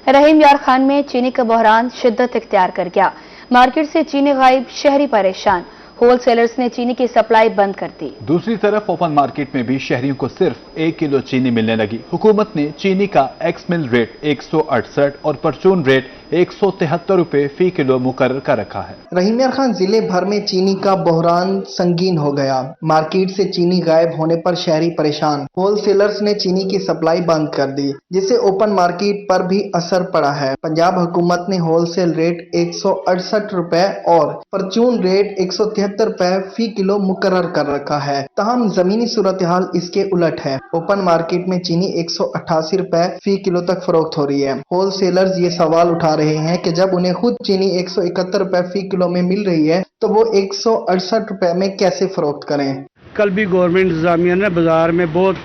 रहीम यार खान में चीनी का बहरान शिद्दत इख्तियार कर गया। मार्केट से चीनी गायब, शहरी परेशान। होलसेलर्स ने चीनी की सप्लाई बंद कर दी। दूसरी तरफ ओपन मार्केट में भी शहरियों को सिर्फ 1 किलो चीनी मिलने लगी। हुकूमत ने चीनी का एक्स मिल रेट 168 और परचून रेट 173 रुपए फी किलो मुकर्रर कर रखा है। रहीम यार खान जिले भर में चीनी का बहरान संगीन हो गया। मार्केट से चीनी गायब होने पर शहरी परेशान। होलसेलर्स ने चीनी की सप्लाई बंद कर दी, जिससे ओपन मार्केट पर भी असर पड़ा है। पंजाब हुकूमत ने होलसेल रेट 168 रुपए और परचून रेट 173 रुपए फी किलो मुकर्रर कर रखा है। तहम जमीनी सूरत हाल इसके उलट है। ओपन मार्केट में चीनी 188 रुपए फी किलो तक फरोख्त हो रही है। होलसेलर्स ये सवाल उठा रहे हैं कि जब उन्हें खुद चीनी 171 रुपए फी किलो में मिल रही है तो वो 168 रुपए में कैसे फरोख्त करें। कल भी गवर्नमेंट इंतजामिया ने बाजार में बहुत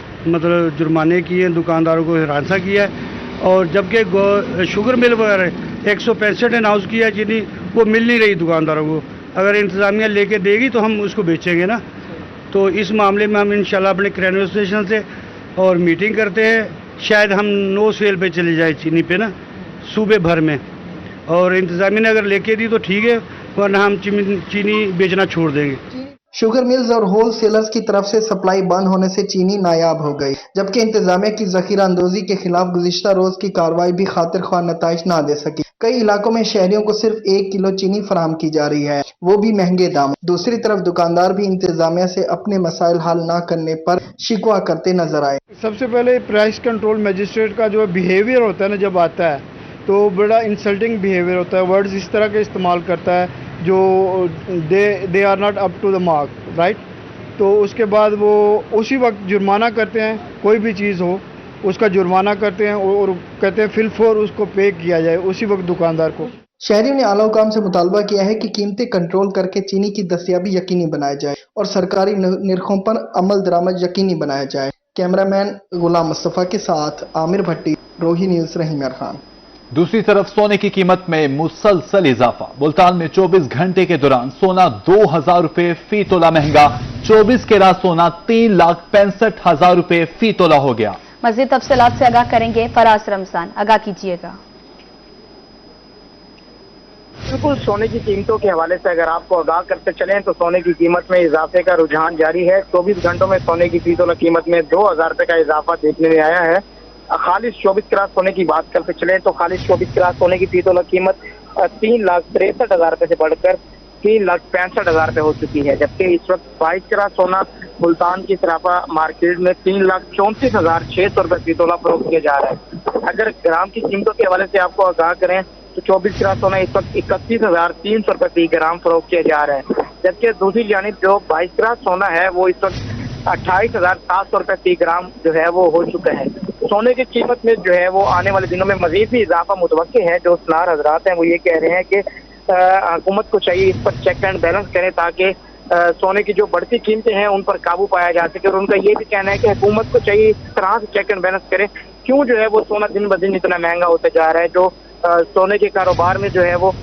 जुर्माने किए, दुकानदारों को हिरासा किया है। और जबकि शुगर मिल वगैरह 165 अनाउंस किया चीनी, वो मिल नहीं रही दुकानदारों को। अगर इंतजामिया लेके देगी तो हम उसको बेचेंगे ना। तो इस मामले में हम इंशाल्लाह अपने क्रैन एसोसिएशन से और मीटिंग करते हैं। शायद हम नो सेल पे चले जाए चीनी पे ना, सूबे भर में। और इंतजामिया ने अगर लेके दी तो ठीक है, वरना हम चीनी बेचना छोड़ देंगे। शुगर मिल्स और होलसेलर्स की तरफ से सप्लाई बंद होने से चीनी नायाब हो गई, जबकि इंतजामिया की जखीरा अंदोजी के खिलाफ गुज़िश्ता रोज की कार्रवाई भी खातिर ख्वाह नताइज ना दे सकी। कई इलाकों में शहरियों को सिर्फ 1 किलो चीनी फराहम की जा रही है, वो भी महंगे दाम। दूसरी तरफ दुकानदार भी इंतजामिया से अपने मसाइल हल न करने पर शिकवा करते नजर आए। सबसे पहले प्राइस कंट्रोल मजिस्ट्रेट का जो बिहेवियर होता है ना, जब आता है तो बड़ा इंसल्टिंग बिहेवियर होता है। वर्ड्स इस तरह के इस्तेमाल करता है जो they are not up to the mark, right. तो उसके बाद वो उसी वक्त जुर्माना करते हैं, कोई भी चीज़ हो उसका जुर्माना करते हैं और कहते हैं फिल फॉर उसको पे किया जाए उसी वक्त दुकानदार को। शहरियों ने आला हुकाम से मुतालबा किया है कि कीमतें कंट्रोल करके चीनी की दस्तयाबी यकीनी बनाया जाए और सरकारी निरखों पर अमल दरामद यकीनी बनाया जाए। कैमरामैन गुलाम मुस्तफ़ा के साथ आमिर भट्टी, रोही न्यूज़, रहीम यार खान। दूसरी तरफ सोने की कीमत में मुसलसल इजाफा। मुल्तान में 24 घंटे के दौरान सोना 2000 रुपए फी तोला महंगा। 24 कैरेट सोना 3,65,000 रुपए फी तोला हो गया। मजीद तफसीलात से आगाह करेंगे फराज रमजान, आगाह कीजिएगा। बिल्कुल, सोने की कीमतों के हवाले से अगर आपको आगाह करते चलें तो सोने की कीमत में इजाफे का रुझान जारी है। 24 घंटों में सोने की फी तोला कीमत में 2000 रुपए का इजाफा देखने में आया है। खालिश 24 कैरेट सोने की बात करते चले तो खालिश 24 कैरेट सोने की फी तोला कीमत 3,63,000 रुपए से बढ़कर 3,65,000 रुपए हो चुकी है। जबकि इस वक्त 22 कैरेट सोना मुल्तान की सराफा मार्केट में 3,34,600 रुपए फी तोला फरोख्त किया जा रहा है। अगर ग्राम की कीमतों के हवाले से आपको आगाह करें तो 24 कैरेट सोना इस वक्त 31,300 रुपए फी ग्राम फरोख्त किया जा रहा है। जबकि दूसरी जानिब जो 22 कैरेट सोना है वो इस वक्त 28,700 रुपए फी ग्राम जो है वो हो चुका है। सोने की कीमत में जो है वो आने वाले दिनों में मजीद भी इजाफा मुतवक्के है। जो सुनार हजरात हैं वो ये कह रहे हैं कि हुकूमत को चाहिए इस पर चेक एंड बैलेंस करें ताकि सोने की जो बढ़ती कीमतें हैं उन पर काबू पाया जा सके। और उनका ये भी कहना है कि हुकूमत को चाहिए इस तरह से चेक एंड बैलेंस करें क्यों जो है वो सोना दिन ब दिन इतना महंगा होता जा रहा है। जो सोने के कारोबार में जो है वो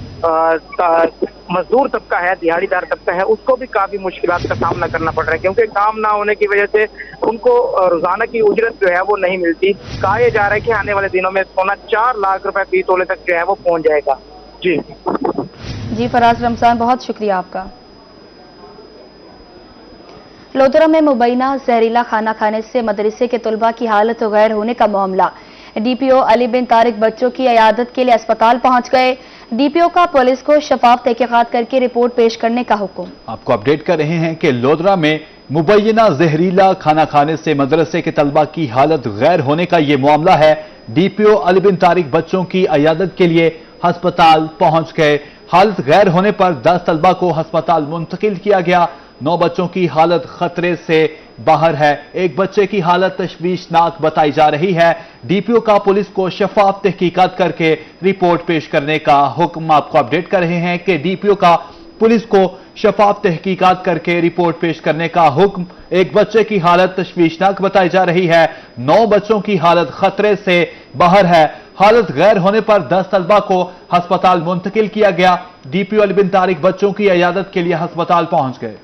मजदूर तबका है, दिहाड़ीदार तबका है, उसको भी काफी मुश्किलात का सामना करना पड़ रहा है क्योंकि काम ना होने की वजह से उनको रोजाना की उजरत जो है वो नहीं मिलती। कहा यह जा रहा है कि आने वाले दिनों में सोना 4 लाख रुपए फी तोले तक जो है वो पहुंच जाएगा। जी फराज रमजान, बहुत शुक्रिया आपका। लोधरा में मुबैना जहरीला खाना खाने से मदरसे के तलबा की हालत गैर होने का मामला। डीपीओ अली बिन तारिक बच्चों की इयादत के लिए अस्पताल पहुंच गए। डीपीओ का पुलिस को शफाफ तहकीकात करके रिपोर्ट पेश करने का हुक्म। आपको अपडेट कर रहे हैं कि लोधरा में मुबैना जहरीला खाना खाने से मदरसे के तलबा की हालत गैर होने का ये मामला है। डीपीओ अली बिन तारिक बच्चों की इयादत के लिए अस्पताल पहुंच गए। हालत गैर होने पर 10 तलबा को अस्पताल मुंतकिल किया गया। 9 बच्चों की हालत खतरे से बाहर है। एक बच्चे की हालत तशवीशनाक बताई जा रही है। डीपीओ का पुलिस को शफाफ तहकीकात करके रिपोर्ट पेश करने का हुक्म। आपको अपडेट कर रहे हैं कि डीपीओ का पुलिस को शफाफ तहकीकात करके रिपोर्ट पेश करने का हुक्म। एक बच्चे की हालत तशवीशनाक बताई जा रही है। 9 बच्चों की हालत खतरे से बाहर है। हालत गैर होने पर 10 तलबा को अस्पताल मुंतकिल किया गया। डीपीओ अली बिन तारिक बच्चों की इयादत के लिए अस्पताल पहुंच गए।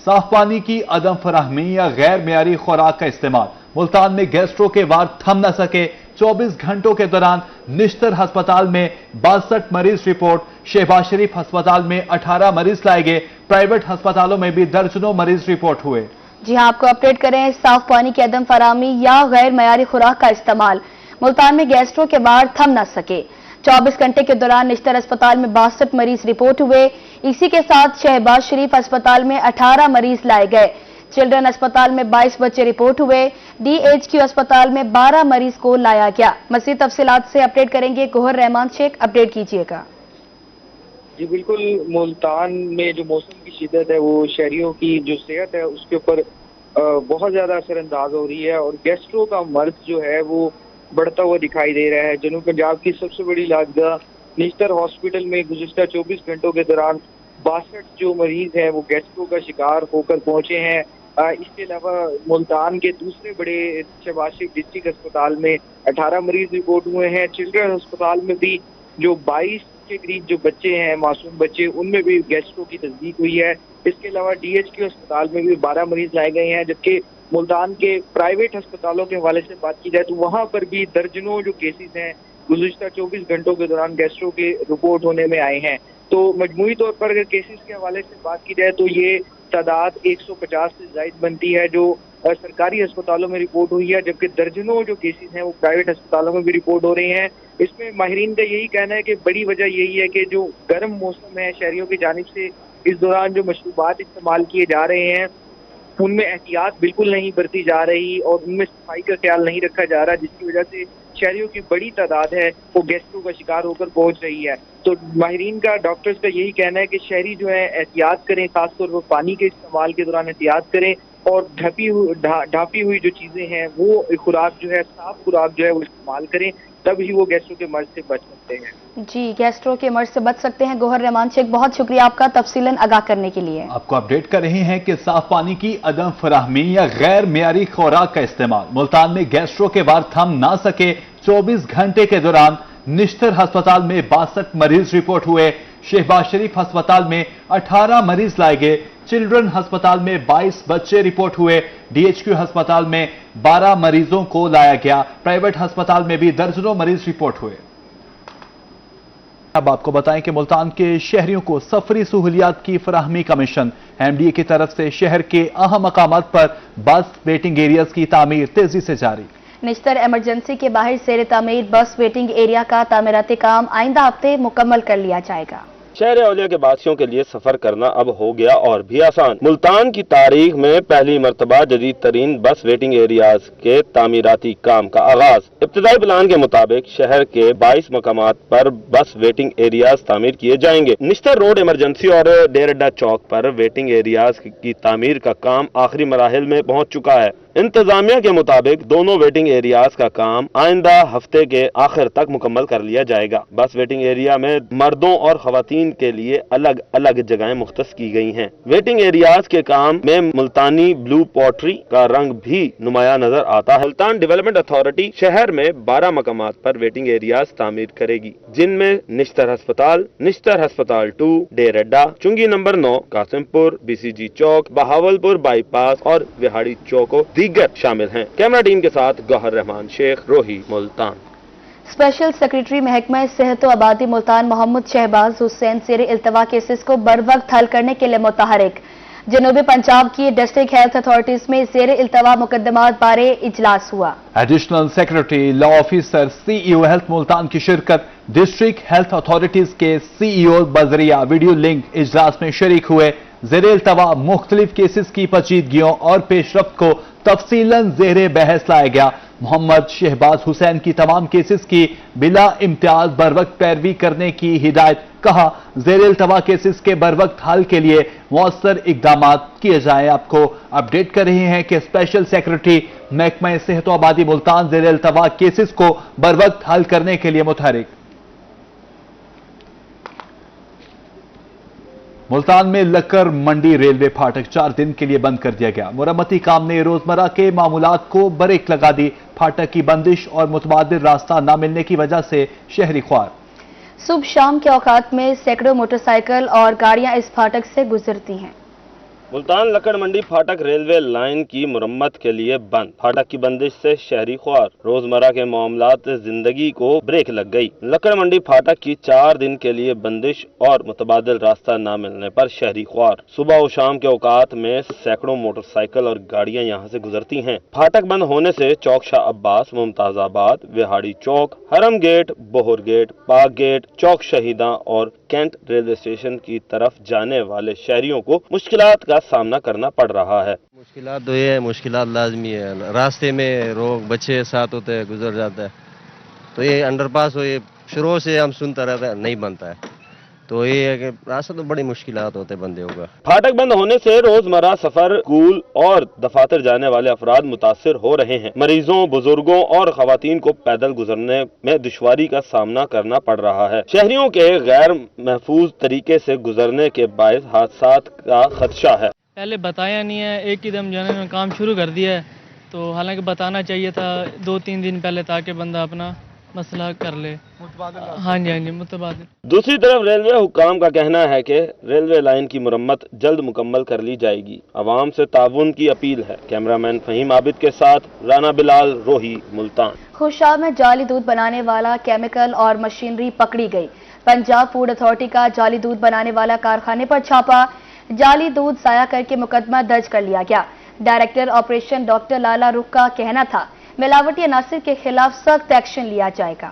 साफ पानी की अदम फराहमी या गैर मेयारी खुराक का इस्तेमाल मुल्तान में गैस्ट्रो के वार थम न सके, 24 घंटों के दौरान निश्तर अस्पताल में 62 मरीज रिपोर्ट, शहबाज शरीफ अस्पताल में 18 मरीज लाए गए, प्राइवेट अस्पतालों में भी दर्जनों मरीज रिपोर्ट हुए। जी हां, आपको अपडेट करें, साफ पानी की अदम फरामी या गैर मयारी खुराक का इस्तेमाल, मुल्तान में गैस्ट्रो के वार थम न सके। 24 घंटे के दौरान निश्तर अस्पताल में 62 मरीज रिपोर्ट हुए। इसी के साथ शहबाज शरीफ अस्पताल में 18 मरीज लाए गए, चिल्ड्रन अस्पताल में 22 बच्चे रिपोर्ट हुए, DHQ अस्पताल में 12 मरीज को लाया गया। मज़ीद तफसीलात से अपडेट करेंगे गोहर रहमान शेख, अपडेट कीजिएगा। जी बिल्कुल, मुल्तान में जो मौसम की शिद्दत है वो शहरियों की जो सेहत है उसके ऊपर बहुत ज़्यादा असरअंदाज हो रही है और गैस्ट्रो का मर्ज जो है वो बढ़ता हुआ दिखाई दे रहा है। जनूब पंजाब की सबसे बड़ी लागदा निश्तर हॉस्पिटल में गुज़िश्ता 24 घंटों के दौरान 62 जो मरीज हैं वो गैस्ट्रो का शिकार होकर पहुंचे हैं। इसके अलावा मुल्तान के दूसरे बड़े शहबाज शरीफ डिस्ट्रिक्ट अस्पताल में 18 मरीज रिपोर्ट हुए हैं। चिल्ड्रन अस्पताल में भी जो 22 के करीब जो बच्चे हैं, मासूम बच्चे, उनमें भी गैस्ट्रो की तस्दीक हुई है। इसके अलावा DHQ अस्पताल में भी 12 मरीज लाए गए हैं, जबकि मुल्तान के प्राइवेट अस्पतालों के हवाले से बात की जाए तो वहां पर भी दर्जनों जो केसेस हैं गुज़िश्ता 24 घंटों के दौरान गैस्ट्रो के रिपोर्ट होने में आए हैं। तो मजमूई तौर पर अगर केसेस के हवाले से बात की जाए तो ये तादाद 150 से ज़ायद बनती है जो सरकारी अस्पतालों में रिपोर्ट हुई है, जबकि दर्जनों जो केसेस हैं वो प्राइवेट अस्पतालों में भी रिपोर्ट हो रहे हैं। इसमें माहिरीन का यही कहना है कि बड़ी वजह यही है कि जो गर्म मौसम है, शहरियों की जानिब से इस दौरान जो मशरूबात इस्तेमाल किए जा रहे हैं उनमें एहतियात बिल्कुल नहीं बरती जा रही और उनमें सफाई का ख्याल नहीं रखा जा रहा, जिसकी वजह से शहरियों की बड़ी तादाद है वो गैस्ट्रो का शिकार होकर पहुंच रही है। तो माहिरीन का, डॉक्टर्स का यही कहना है कि शहरी जो है एहतियात करें, खासतौर पर पानी के इस्तेमाल के दौरान एहतियात करें और ढापी हुई जो चीज़ें हैं वो खुराक जो है, साफ खुराक जो है वो इस्तेमाल करें, तब ही वो गैस्ट्रो के मर्ज से बच सकते हैं। जी, गैस्ट्रो के मर्ज से बच सकते हैं। गोहर रहमान शेख, बहुत शुक्रिया आपका तफसीलन आगाह करने के लिए। आपको अपडेट कर रहे हैं कि साफ पानी की अदम फराहमी या गैर मियारी खुराक का इस्तेमाल, मुल्तान में गैस्ट्रो के वार थम ना सके। 24 घंटे के दौरान निश्तर अस्पताल में 62 मरीज रिपोर्ट हुए, शहबाज शरीफ अस्पताल में 18 मरीज लाए गए, चिल्ड्रन अस्पताल में 22 बच्चे रिपोर्ट हुए, DHQ अस्पताल में 12 मरीजों को लाया गया, प्राइवेट अस्पताल में भी दर्जनों मरीज रिपोर्ट हुए। अब आपको बताएं कि मुल्तान के शहरियों को सफरी सहूलियात की फराहमी का मिशन, MDA की तरफ से शहर के अहम मकामात पर बस वेटिंग एरियाज की तामीर तेजी से जारी। निश्तर इमरजेंसी के बाहर सेर तामीर बस वेटिंग एरिया का तामीराती काम आइंदा हफ्ते मुकम्मल कर लिया जाएगा। शहर औलिया के वासियों के लिए सफर करना अब हो गया और भी आसान। मुल्तान की तारीख में पहली मरतबा जदीद तरीन बस वेटिंग एरियाज के तामीराती काम का आगाज। इब्तिदाई प्लान के मुताबिक शहर के 22 मकामात पर बस वेटिंग एरियाज तामीर किए जाएंगे। निश्तर रोड, इमरजेंसी और डेरअड्डा चौक पर वेटिंग एरियाज की तामीर का काम आखिरी मराहिल में पहुंच चुका है। इंतजामिया के मुताबिक दोनों वेटिंग एरियाज का काम आइंदा हफ्ते के आखिर तक मुकम्मल कर लिया जाएगा। बस वेटिंग एरिया में मर्दों और खवातीन के लिए अलग अलग जगहें मुख्तस की गई हैं। वेटिंग एरियाज के काम में मुल्तानी ब्लू पॉटरी का रंग भी नुमाया नजर आता है। मुल्तान डेवलपमेंट अथॉरिटी शहर में 12 मकामात पर वेटिंग एरियाज तामीर करेगी, जिनमें निश्तर अस्पताल 2, डेरअड्डा, चुंगी नंबर 9, कासिमपुर, BCG चौक, बहावलपुर बाईपास और विहाड़ी चौक दीगर शामिल हैं। कैमरा टीम के साथ गौहर रहमान शेख, रोही, मुल्तान। स्पेशल सेक्रेटरी महकमा सेहत व आबादी मुल्तान मोहम्मद शहबाज हुसैन ज़ेर इल्तवा केसेस को बर वक्त हल करने के लिए मुतहरिक। जनूबी पंजाब की डिस्ट्रिक्ट हेल्थ अथॉरिटीज में ज़ेर इल्तवा मुकदमात बारे इजलास हुआ। Additional secretary, law officer, CEO health Multan की शिरकत। डिस्ट्रिक्ट हेल्थ अथॉरिटीज के CEO बजरिया वीडियो लिंक इजलास में शरीक हुए। ज़ेर इल्तवा मुख्तलिफ केसेस की पेचीदगियों और पेशरफ्त को तफसीलन ज़ेरे बहस लाया गया। मोहम्मद शहबाज हुसैन की तमाम केसेस की बिला इम्तियाज बर वक्त पैरवी करने की हिदायत। कहा, ज़ेर इल्तवा केसेस के बर वक्त हल के लिए मौसर इकदाम किए जाए। आपको अपडेट कर रहे हैं कि स्पेशल सेक्रेटरी महकमा सेहत व आबादी मुल्तान ज़ेर इल्तवा केसेस को बर वक्त हल करने के लिए मुतहरिक। मुल्तान में लक्कर मंडी रेलवे फाटक 4 दिन के लिए बंद कर दिया गया। मुरम्मती काम ने रोजमर्रा के मामूलात को ब्रेक लगा दी। फाटक की बंदिश और मुतबादिल रास्ता न मिलने की वजह से शहरी ख्वार। सुबह शाम के औकात में सैकड़ों मोटरसाइकिल और गाड़ियां इस फाटक से गुजरती हैं। मुल्तान लकड़ मंडी फाटक रेलवे लाइन की मुरम्मत के लिए बंद। फाटक की बंदिश से शहरी ख्वार, रोजमर्रा के मामलात जिंदगी को ब्रेक लग गई। लकड़ मंडी फाटक की 4 दिन के लिए बंदिश और मुतबादिल रास्ता न मिलने पर शहरी ख्वार सुबह और शाम के औकात में सैकड़ों मोटरसाइकिल और गाड़ियां यहां से गुजरती हैं। फाटक बंद होने से चौक शाह अब्बास, मुमताजाबाद, विहाड़ी चौक, हरम गेट, बोहर गेट, पाक गेट, चौक शहीदा और कैंट रेलवे स्टेशन की तरफ जाने वाले शहरियों को मुश्किलात का सामना करना पड़ रहा है। मुश्किलात तो ये है, मुश्किलात लाजमी है। रास्ते में लोग बच्चे साथ होते हैं, गुजर जाता है, तो ये अंडरपास हो, ये शुरू से हम सुनता रहता है, नहीं बनता है, तो ये है कि रास्ता तो बड़ी मुश्किलात होते बंदे होगा। फाटक बंद होने से रोजमर्रा सफर, स्कूल और दफातर जाने वाले अफराद मुतासिर हो रहे हैं। मरीजों, बुजुर्गों और खवातीन को पैदल गुजरने में दुश्वारी का सामना करना पड़ रहा है। शहरियों के गैर महफूज तरीके से गुजरने के बायस हादसात का खदशा है। पहले बताया नहीं है, एक ही दम जो है ना काम शुरू कर दिया है, तो हालांकि बताना चाहिए था 2-3 दिन पहले, ताकि बंदा अपना मसला कर ले। हाँ जी मुतबादिल। दूसरी तरफ रेलवे हुक्काम का कहना है कि रेलवे लाइन की मुरम्मत जल्द मुकम्मल कर ली जाएगी। अवाम से ताउन की अपील है। कैमरामैन फहीम आबिद के साथ राना बिलाल, रोही, मुल्तान। खुशाब में जाली दूध बनाने वाला केमिकल और मशीनरी पकड़ी गई। पंजाब फूड अथॉरिटी का जाली दूध बनाने वाला कारखाने पर छापा, जाली दूध जाया करके मुकदमा दर्ज कर लिया गया। डायरेक्टर ऑपरेशन डॉक्टर लाला रुख का कहना था, मिलावटी अनासिर के खिलाफ सख्त एक्शन लिया जाएगा।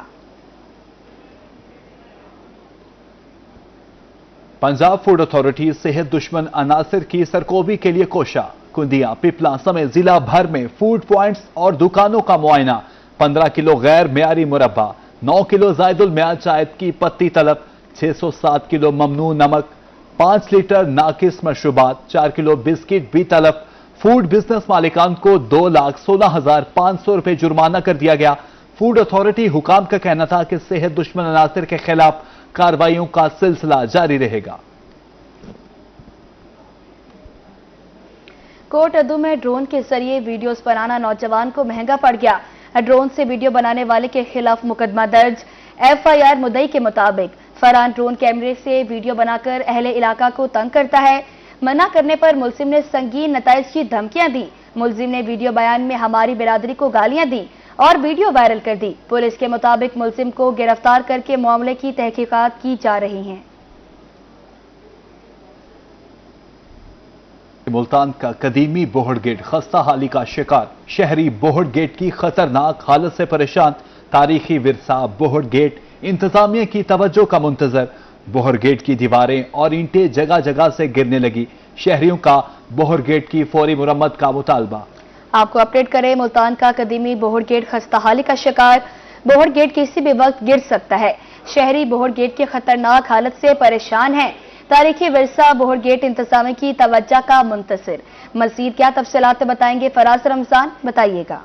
पंजाब फूड अथॉरिटी सेहत दुश्मन अनासिर की सरकोबी के लिए कोशा। कुंदिया, पिपला समेत जिला भर में फूड प्वाइंट्स और दुकानों का मुआयना। 15 किलो गैर मियारी मुरब्बा, 9 किलो जायदुल मियाद चायत की पत्ती तलब, 607 किलो ममनू नमक, 5 लीटर नाकिस मशरूबात, 4 किलो बिस्किट भी तलब। फूड बिजनेस मालिकान को 2,16,500 रुपए जुर्माना कर दिया गया। फूड अथॉरिटी हुकाम का कहना था कि सेहत दुश्मन अनासिर के खिलाफ कार्रवाइयों का सिलसिला जारी रहेगा। कोट अदू में ड्रोन के जरिए वीडियोस बनाना नौजवान को महंगा पड़ गया। ड्रोन से वीडियो बनाने वाले के खिलाफ मुकदमा दर्ज। एफआईआर मुद्दई के मुताबिक फरहान ड्रोन कैमरे से वीडियो बनाकर अहले इलाका को तंग करता है। मना करने पर मुलजिम ने संगीन नताइज की धमकियां दी। मुलजिम ने वीडियो बयान में हमारी बिरादरी को गालियां दी और वीडियो वायरल कर दी। पुलिस के मुताबिक मुलजिम को गिरफ्तार करके मामले की तहकीकात की जा रही हैं। मुल्तान का कदीमी बोहड़ गेट खस्ता हाली का शिकार। शहरी बोहड़ गेट की खतरनाक हालत से परेशान। तारीखी विरसा बोहड़ गेट इंतजामिया की तवज्जो का मुंतजर। बोहड़ गेट की दीवारें और ईंटें जगह जगह से गिरने लगी। शहरियों का बोहड़ गेट की फौरी मुरम्मत का मुतालबा। आपको अपडेट करें, मुल्तान का कदीमी बोहड़ गेट खस्ताहाली का शिकार। बोहड़ गेट किसी भी वक्त गिर सकता है। शहरी बोहड़ गेट की खतरनाक हालत से परेशान हैं। तारीखी विरसा बोहड़ गेट इंतजामिया की तवज्जो का मुंतसिर। मजीद क्या तफसीलात बताएंगे फराज रमजान, बताइएगा।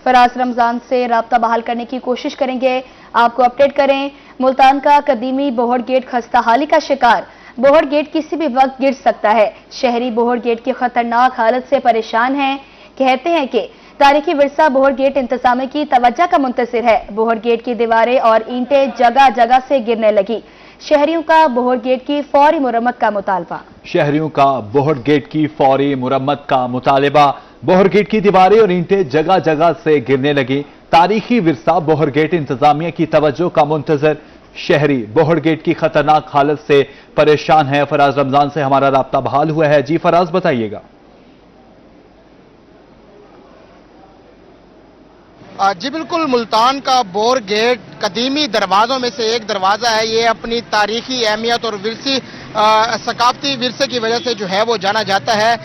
फराज रमजान से राब्ता बहाल करने की कोशिश करेंगे। आपको अपडेट करें, मुल्तान का कदीमी बोहड़ गेट खस्ताहाली का शिकार। बोहड़ गेट किसी भी वक्त गिर सकता है। शहरी बोहड़ गेट की खतरनाक हालत से परेशान हैं। कहते हैं कि तारीखी विरसा बोहड़ गेट इंतजामिया की तवज्जो का मुंतसिर है। बोहड़ गेट की दीवारें और ईंटें जगह जगह से गिरने लगी। शहरियों का बोहड़ गेट की फौरी मुरम्मत का मुतालबा। शहरियों का बोहड़ गेट की फौरी मुरम्मत का मुतालबा। बोहड़ गेट की दीवारें और ईंटें जगह जगह से गिरने लगी। तारीखी विरसा बोहड़ गेट इंतजामिया की तवज्जो का मुंतजर। शहरी बोहड़ गेट की खतरनाक हालत से परेशान है। फराज रमजान से हमारा राब्ता बहाल हुआ है। जी फराज, बताइएगा। जी बिल्कुल, मुल्तान का बोहड़ गेट कदीमी दरवाज़ों में से एक दरवाज़ा है। ये अपनी तारीखी अहमियत और विरसी सकाफती विरसे की वजह से जो है वो जाना जाता है।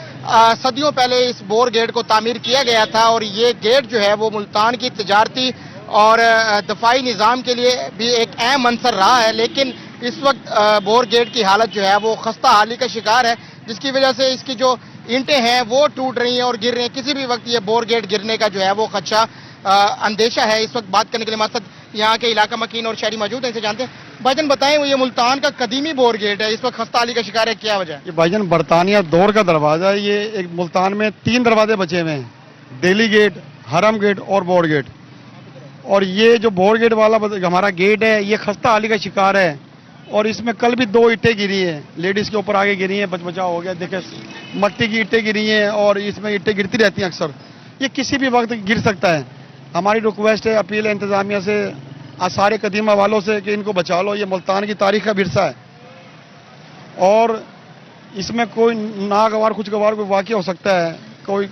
सदियों पहले इस बोहड़ गेट को तामीर किया गया था और ये गेट जो है वो मुल्तान की तिजारती और दफाई निज़ाम के लिए भी एक अहम अंसर रहा है। लेकिन इस वक्त बोहड़ गेट की हालत जो है वो खस्ता हाली का शिकार है, जिसकी वजह से इसकी जो ईंटें हैं वो टूट रही हैं और गिर रही हैं। किसी भी वक्त ये बोहड़ गेट गिरने का जो है वो खदशा अंदेशा है। इस वक्त बात करने के लिए मकसद यहाँ के इलाका मकीन और शहरी मौजूद हैं, इनसे जानते हैं। भाईजान बताएं, वो ये मुल्तान का कदीमी बोहड़ गेट है, इस वक्त खस्ता हाली का शिकार है, क्या वजह है? ये भाईजान बरतानिया दौर का दरवाजा है। ये एक मुल्तान में 3 दरवाजे बचे हुए हैं, दिल्ली गेट, हरम गेट और बोहड़ गेट। اور یہ جو بور گیٹ والا ہمارا گیٹ ہے یہ خستہ حالی کا شکار ہے، اور اس میں کل بھی 2 اینٹیں گری ہیں، لیڈیز کے اوپر آگے گری ہیں، بچا ہو گیا، دیکھیں مٹی کی اینٹیں گری ہیں اور اس میں اینٹیں گرتی رہتی ہیں اکثر، یہ کسی بھی وقت گر سکتا ہے۔ ہماری ریکویسٹ ہے، اپیل ہے انتظامیہ سے، آثار قدیمہ والوں سے کہ ان کو بچا لو، یہ ملتان کی تاریخ کا ورثہ ہے اور اس میں کوئی ناگوار کچھ گوار کوئی واقعہ ہو سکتا ہے، کوئی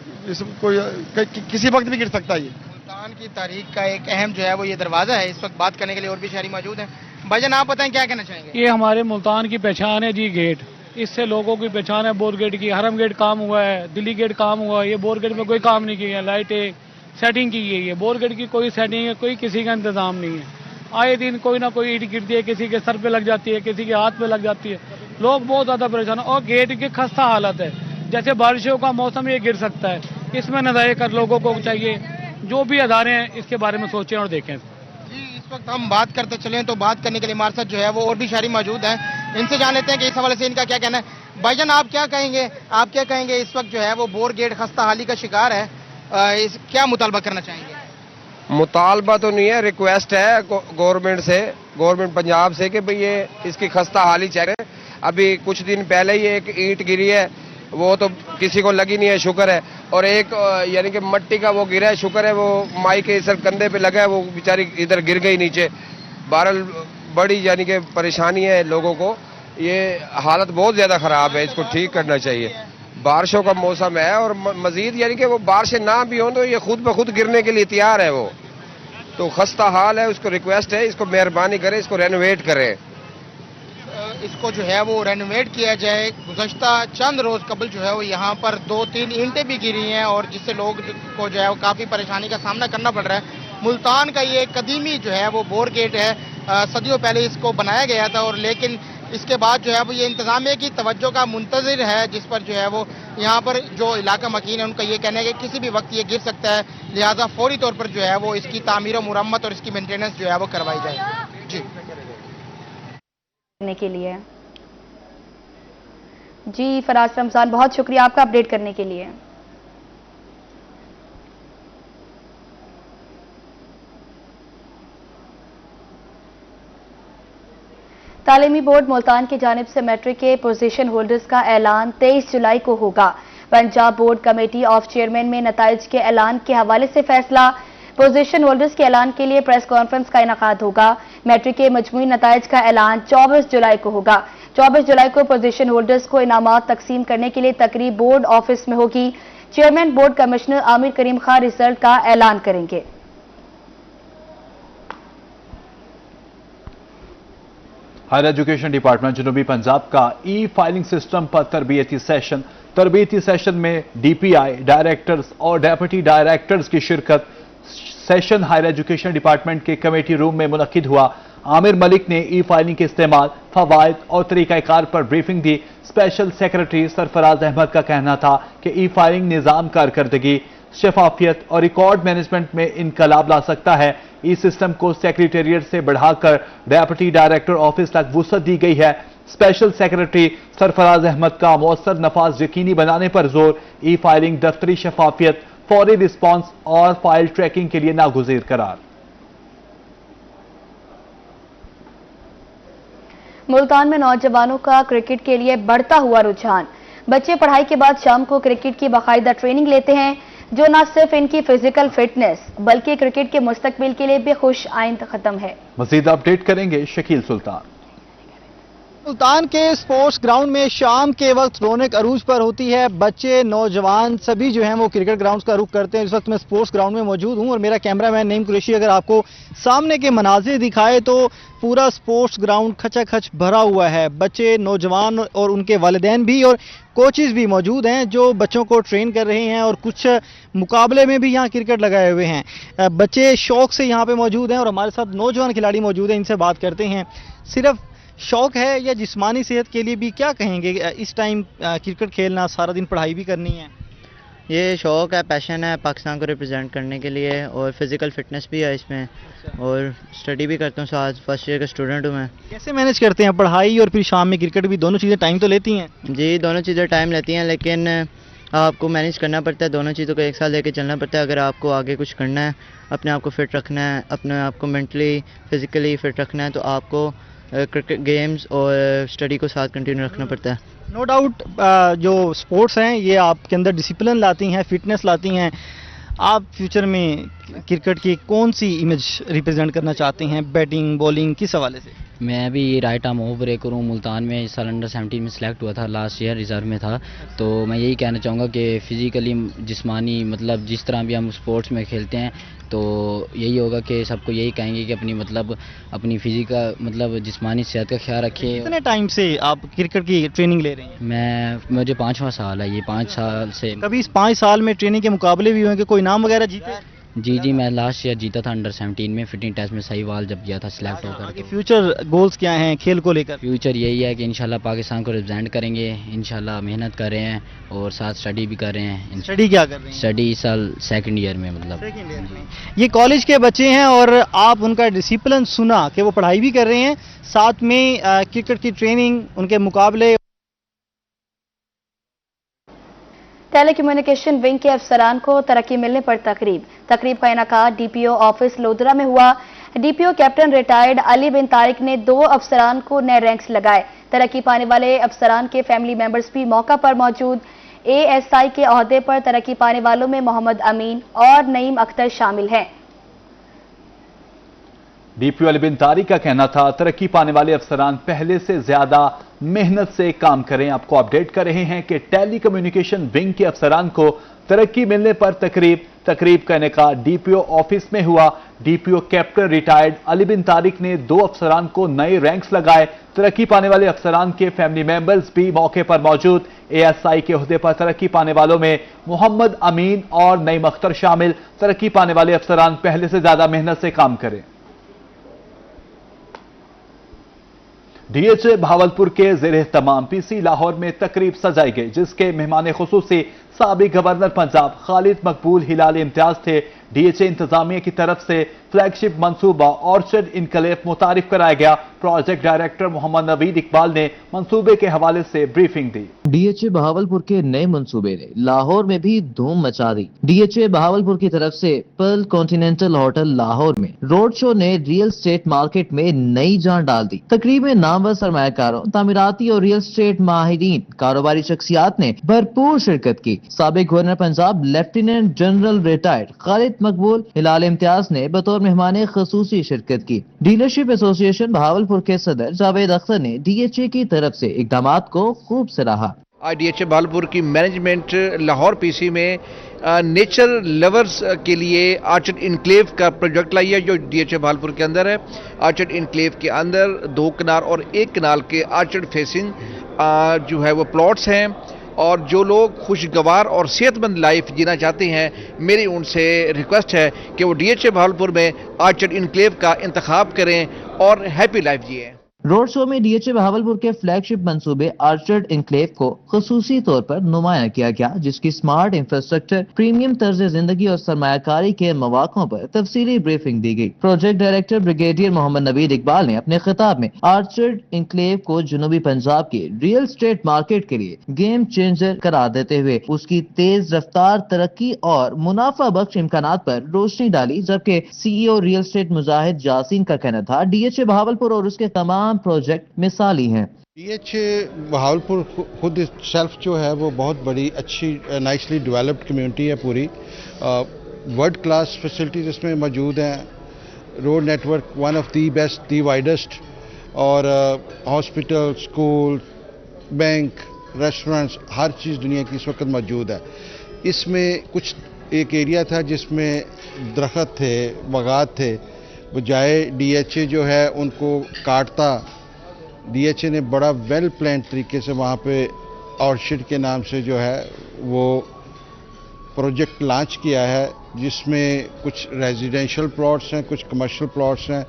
کسی وقت بھی گر سکتا ہے۔ یہ ملتان کی تاریخ کا ایک اہم جو ہے وہ یہ دروازہ ہے۔ اس وقت بات کرنے کے لیے اور بھی شہری موجود ہیں۔ بھائی جان آپ بتائیں کیا کہنا چاہیں گے؟ یہ ہمارے ملتان کی پہچان ہے جی گیٹ، اس سے لوگوں کی پہچان ہے بور گیٹ کی۔ حرم گیٹ کام ہوا ہے، دلی گیٹ کام ہوا ہے، یہ بور گیٹ میں کوئی کام نہیں کیا ہے، لائٹیں سیٹنگ کی گئی ہے، بور گیٹ کی کوئی سیٹنگ ہے، کوئی کسی کا انتظام نہیں ہے۔ آئے دن کوئی نہ کوئی اینٹ گرتی ہے، کسی کے سر پہ لگ جاتی ہے، کسی کے ہاتھ پہ لگ جاتی ہے، لوگ بہت زیادہ پریشان ہیں اور گیٹ کی خستہ حالت ہے، جیسے بارشوں کا موسم یہ گر سکتا ہے، اس میں نظر کر لوگوں کو چاہیے جو بھی ادارے ہیں اس کے بارے میں سوچیں اور دیکھیں۔ جی اس وقت ہم بات کرتے چلیں تو بات کرنے کے لیے ہمارے ساتھ جو ہے وہ اور بھی شہری موجود ہیں، ان سے جان لیتے ہیں کہ اس حوالے سے ان کا کیا کہنا ہے۔ بھائی جان آپ کیا کہیں گے اس وقت جو ہے وہ بور گیٹ خستہ حالی کا شکار ہے، کیا مطالبہ کرنا چاہیں گے؟ مطالبہ تو نہیں ہے، ریکویسٹ ہے گورنمنٹ پنجاب سے کہ بھئی یہ اس کی خستہ حالی چیک کریں۔ ابھی کچھ دن پہلے ہی ایک اینٹ گری ہے، وہ تو کسی کو لگی نہیں ہے، شکر ہے، اور ایک یعنی کہ مٹی کا وہ گرا ہے، شکر ہے وہ مائی کے سر کندھے پہ لگا ہے، وہ بیچاری ادھر گر گئی نیچے۔ بہرحال بڑی یعنی کہ پریشانی ہے لوگوں کو، یہ حالت بہت زیادہ خراب ہے، اس کو ٹھیک کرنا چاہیے۔ بارشوں کا موسم ہے اور مزید یعنی کہ وہ بارشیں نہ بھی ہوں تو یہ خود بخود گرنے کے لیے تیار ہے، وہ تو خستہ حال ہے۔ اس کو ریکویسٹ ہے اس کو مہربانی کریں، اس کو رینوویٹ کریں، اس کو جو ہے وہ رینوویٹ کیا جائے۔ گزشتہ چند روز قبل جو ہے وہ یہاں پر 2-3 اینٹیں بھی گری ہیں اور جس سے لوگ کو جو ہے وہ کافی پریشانی کا سامنا کرنا پڑ رہا ہے۔ ملتان کا یہ قدیمی جو ہے وہ بور گیٹ ہے، صدیوں پہلے اس کو بنایا گیا تھا، اور لیکن اس کے بعد جو ہے وہ یہ انتظامیہ کی توجہ کا منتظر ہے، جس پر جو ہے وہ یہاں پر جو علاقہ مکین ہے ان کا یہ کہنا ہے کہ کسی بھی وقت یہ گر سکتا ہے، لہٰذا فوری طور پر جو ہے وہ اس کی تعمیر و مرمت اور اس کی مینٹیننس جو ہے وہ کروائی جائے۔ جی کے لیے جی فراز رمضان بہت شکریہ آپ کا اپڈیٹ کرنے کے لیے۔ تعلیمی بورڈ ملتان کی جانب سے میٹرک کے پوزیشن ہولڈرز کا اعلان 23 جولائی کو ہوگا۔ Punjab board committee of chairman میں نتائج کے اعلان کے حوالے سے فیصلہ۔ پوزیشن ہولڈرز کے اعلان کے لیے پریس کانفرنس کا انعقاد ہوگا۔ میٹرک کے مجموعی نتائج کا اعلان 24 جولائی کو ہوگا۔ 24 جولائی کو پوزیشن ہولڈرز کو انعامات تقسیم کرنے کے لیے تقریب بورڈ آفس میں ہوگی۔ چیئرمین بورڈ کمشنر عامر کریم خان رزلٹ کا اعلان کریں گے۔ ہائر ایجوکیشن ڈپارٹمنٹ جنوبی پنجاب کا ای فائلنگ سسٹم پر تربیتی سیشن میں ڈی پی آئی ڈائریکٹرز اور ڈیپٹی ڈائریکٹرز کی شرکت سیشن ہائر ایجوکیشن ڈپارٹمنٹ کے کمیٹی روم میں منعقد ہوا۔ عامر ملک نے ای فائلنگ کے استعمال، فوائد اور طریقہ کار پر بریفنگ دی۔ اسپیشل سیکرٹری سرفراز احمد کا کہنا تھا کہ ای فائلنگ نظام کارکردگی، شفافیت اور ریکارڈ مینجمنٹ میں انقلاب لا سکتا ہے۔ ای سسٹم کو سیکریٹریٹ سے بڑھا کر ڈیپٹی ڈائریکٹر آفس تک وسعت دی گئی ہے۔ اسپیشل سیکرٹری سرفراز احمد کا مؤثر نفاذ یقینی بنانے پر زور۔ ای فائلنگ دفتری شفافیت، فوری رسپانس اور فائل ٹریکنگ کے لیے ناگزیر قرار۔ ملتان میں نوجوانوں کا کرکٹ کے لیے بڑھتا ہوا رجحان۔ بچے پڑھائی کے بعد شام کو کرکٹ کی باقاعدہ ٹریننگ لیتے ہیں، جو نہ صرف ان کی فزیکل فٹنس بلکہ کرکٹ کے مستقبل کے لیے بھی خوش آئند ختم ہے۔ مزید اپڈیٹ کریں گے شکیل سلطان۔ ملتان کے سپورٹس گراؤنڈ میں شام کے وقت رونق عروج پر ہوتی ہے۔ بچے، نوجوان سبھی جو ہیں وہ کرکٹ گراؤنڈ کا رخ کرتے ہیں۔ اس وقت میں سپورٹس گراؤنڈ میں موجود ہوں اور میرا کیمرہ مین نعیم قریشی اگر آپ کو سامنے کے مناظر دکھائے تو پورا سپورٹس گراؤنڈ کھچا کھچ بھرا ہوا ہے۔ بچے، نوجوان اور ان کے والدین بھی اور کوچز بھی موجود ہیں جو بچوں کو ٹرین کر رہے ہیں اور کچھ مقابلے میں بھی یہاں کرکٹ لگائے ہوئے ہیں۔ بچے شوق سے یہاں پہ موجود ہیں اور ہمارے ساتھ نوجوان کھلاڑی موجود ہیں، ان سے بات کرتے ہیں۔ صرف شوق ہے یا جسمانی صحت کے لیے بھی کیا کہیں گے؟ اس ٹائم کرکٹ کھیلنا، سارا دن پڑھائی بھی کرنی ہے۔ یہ شوق ہے، پیشن ہے پاکستان کو ریپرزینٹ کرنے کے لیے، اور فزیکل فٹنس بھی ہے اس میں، اور اسٹڈی بھی کرتا ہوں، ساتھ فرسٹ ایئر کا اسٹوڈنٹ ہوں میں۔ کیسے مینج کرتے ہیں پڑھائی اور پھر شام میں کرکٹ بھی؟ دونوں چیزیں ٹائم تو لیتی ہیں؟ جی دونوں چیزیں ٹائم لیتی ہیں، لیکن آپ کو مینیج کرنا پڑتا ہے، دونوں چیزوں کو ایک ساتھ لے کے چلنا پڑتا ہے. اگر آپ کو آگے کچھ کرنا ہے، اپنے آپ کو فٹ رکھنا ہے، اپنے آپ کو مینٹلی فزیکلی فٹ رکھنا ہے، تو آپ کو کرکٹ گیمز اور اسٹڈی کو ساتھ کنٹینیو رکھنا پڑتا ہے. نو ڈاؤٹ جو سپورٹس ہیں یہ آپ کے اندر ڈسپلن لاتی ہیں، فٹنس لاتی ہیں. آپ فیوچر میں کرکٹ کی کون سی امیج ریپرزینٹ کرنا چاہتے ہیں، بیٹنگ بالنگ کس حوالے سے؟ میں ابھی رائٹ آرم آف بریکر ہوں. ملتان میں اس سال انڈر 17 میں سلیکٹ ہوا تھا، لاسٹ ایئر ریزرو میں تھا. تو میں یہی کہنا چاہوں گا کہ فزیکلی جسمانی مطلب جس طرح بھی ہم اسپورٹس میں کھیلتے ہیں تو یہی ہوگا کہ سب کو یہی کہیں گے کہ اپنی فزیکل مطلب جسمانی صحت کا خیال رکھے. کتنے ٹائم سے آپ کرکٹ کی ٹریننگ لے رہے ہیں؟ مجھے 5واں سال ہے، یہ 5 سال سے. کبھی اس 5 سال میں ٹریننگ کے مقابلے بھی ہوئے کہ کوئی انعام وغیرہ جیتے؟ جی میں لاسٹ ایئر جیتا تھا انڈر 17 میں فٹنگ ٹیسٹ میں صحیح وال جب گیا تھا سلیکٹ ہو کر. فیوچر گولز کیا ہیں کھیل کو لے کر؟ فیوچر یہی ہے کہ انشاءاللہ پاکستان کو ریپرزینٹ کریں گے، انشاءاللہ محنت کر رہے ہیں اور ساتھ اسٹڈی بھی کر رہے ہیں. اسٹڈی کیا کر رہے ہیں؟ اسٹڈی اس سال سیکنڈ ایئر میں مطلب. یہ کالج کے بچے ہیں اور آپ ان کا ڈسپلن سنا کہ وہ پڑھائی بھی کر رہے ہیں، ساتھ میں کرکٹ کی ٹریننگ، ان کے مقابلے. ٹیلی کمیونیکیشن ونگ کے افسران کو ترقی ملنے پر تقریب کا انعقاد D P O office Lodra میں ہوا. ڈی پی او کیپٹن ریٹائرڈ علی بن طارق نے 2 افسران کو نئے رینکس لگائے. ترقی پانے والے افسران کے فیملی ممبرز بھی موقع پر موجود. اے ایس آئی کے عہدے پر ترقی پانے والوں میں محمد امین اور نعیم اختر شامل ہیں. ڈی پی او علی بن طارق کا کہنا تھا ترقی پانے والے افسران پہلے سے زیادہ محنت سے کام کریں. آپ کو اپڈیٹ کر رہے ہیں کہ ٹیلی کمیونیکیشن ونگ کے افسران کو ترقی ملنے پر تقریب کا انعقاد ڈی پی او آفس میں ہوا. ڈی پی او کیپٹن ریٹائرڈ علی بن طارق نے 2 افسران کو نئے رینکس لگائے. ترقی پانے والے افسران کے فیملی ممبرز بھی موقع پر موجود. اے ایس آئی کے عہدے پر ترقی پانے والوں میں محمد امین اور نعیم اختر شامل. ترقی پانے والے افسران پہلے سے زیادہ محنت سے کام کریں. ڈی ایچ اے بہاولپور کے زیر اہتمام پی سی لاہور میں تقریب سجائی گئی جس کے مہمان خصوصی سابق گورنر پنجاب خالد مقبول ہلال امتیاز تھے. ڈی ایچ اے انتظامیہ کی طرف سے فلیگ شپ منصوبہ آرچرڈ انکلیو متعارف کرایا گیا. پروجیکٹ ڈائریکٹر محمد نوید اقبال نے منصوبے کے حوالے سے بریفنگ دی. ڈی ایچ اے بہاولپور کے نئے منصوبے نے لاہور میں بھی دھوم مچا دی. ڈی ایچ اے بہاولپور کی طرف سے پرل کانٹیننٹل ہوٹل لاہور میں روڈ شو نے ریئل اسٹیٹ مارکیٹ میں نئی جان ڈال دی. تقریب میں نامور سرمایہ کاروں، تعمیراتی اور ریئل اسٹیٹ ماہرین، کاروباری شخصیات نے بھرپور شرکت کی. سابق governor Punjab lieutenant general retired Khalid Maqbool ہلال امتیاز نے بطور مہمان خصوصی شرکت کی. ڈیلرشپ ایسوسی ایشن بہاولپور کے صدر جاوید اختر نے ڈی ایچ اے کی طرف سے اقدامات کو خوب سراہا. آج ڈی ایچ اے بہاولپور کی مینجمنٹ لاہور پی سی میں نیچر لورز کے لیے آرچرڈ انکلیو کا پروجیکٹ لائی ہے جو ڈی ایچ اے بہاولپور کے اندر ہے. آرچرڈ انکلیو کے اندر 2 کنار اور 1 کنال کے آرچرڈ فیسنگ جو ہے وہ پلاٹس ہیں اور جو لوگ خوشگوار اور صحت مند لائف جینا چاہتے ہیں میری ان سے ریکویسٹ ہے کہ وہ ڈی ایچ اے بہاولپور میں آرچرڈ انکلیو کا انتخاب کریں اور ہیپی لائف جیئیں. روڈ شو میں ڈی ایچ اے بہاولپور کے فلیگ شپ منصوبے آرچرڈ انکلیو کو خصوصی طور پر نمایاں کیا گیا جس کی سمارٹ انفراسٹرکچر، پریمیم طرز زندگی اور سرمایہ کاری کے مواقعوں پر تفصیلی بریفنگ دی گئی. پروجیکٹ ڈائریکٹر بریگیڈیئر محمد نوید اقبال نے اپنے خطاب میں آرچرڈ انکلیو کو جنوبی پنجاب کی ریئل اسٹیٹ مارکیٹ کے لیے گیم چینجر قرار دیتے ہوئے اس کی تیز رفتار ترقی اور منافع بخش امکانات پر روشنی ڈالی. جبکہ سی ای او ریئل اسٹیٹ مجاہد یاسین کا کہنا تھا ڈی ایچ اے بہاولپور اور اس کے تمام پروجیکٹ مثالی ہیں. ڈی ایچ اے بہاولپور خود سیلف جو ہے وہ بہت بڑی اچھی نائسلی ڈیولپڈ کمیونٹی ہے. پوری ورلڈ کلاس فیسلٹیز اس میں موجود ہیں. Road network one of the best, the widest, اور ہاسپٹل، اسکول، بینک، ریسٹورنٹس، ہر چیز دنیا کی اس وقت موجود ہے. اس میں کچھ ایک ایریا تھا جس میں درخت تھے، باغات تھے، بجائے ڈی ایچ اے جو ہے ان کو کاٹتا، ڈی ایچ اے نے بڑا ویل پلانڈ طریقے سے وہاں پہ آرچرڈ کے نام سے جو ہے وہ پروجیکٹ لانچ کیا ہے جس میں کچھ ریزیڈینشل پلاٹس ہیں، کچھ کمرشل پلاٹس ہیں.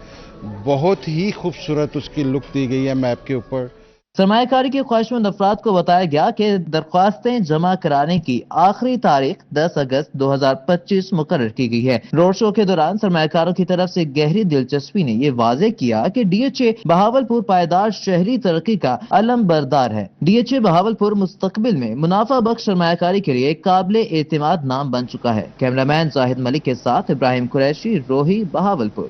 بہت ہی خوبصورت اس کی لک دی گئی ہے میپ کے اوپر. सरमायाकारी के ख्वाहिशमंद अफराद को बताया गया कि दरख्वास्तें जमा कराने की आखिरी तारीख 10 अगस्त 2025 मुकर्रर की गई है। रोड शो के दौरान सरमायाकारों की तरफ से गहरी दिलचस्पी ने ये वाजे किया कि DHA बहावलपुर पायदार शहरी तरक्की का अलम बरदार है। DHA बहावलपुर मुस्तकबिल में मुनाफा बख्श सरमायाकारी के लिए काबिल एतमाद नाम बन चुका है। कैमरामैन जाहिद मलिक के साथ इब्राहिम कुरैशी, रोही, बहावलपुर।